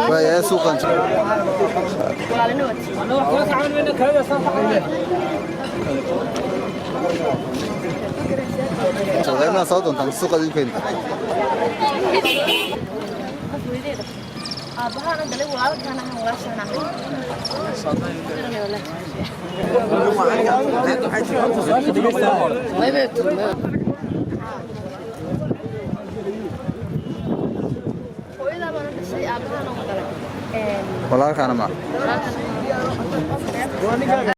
ويا سوقا شغلنا صوت انت السوق دي فين aabahaan dalay walaalkan aan walaashanahay walaalkan ma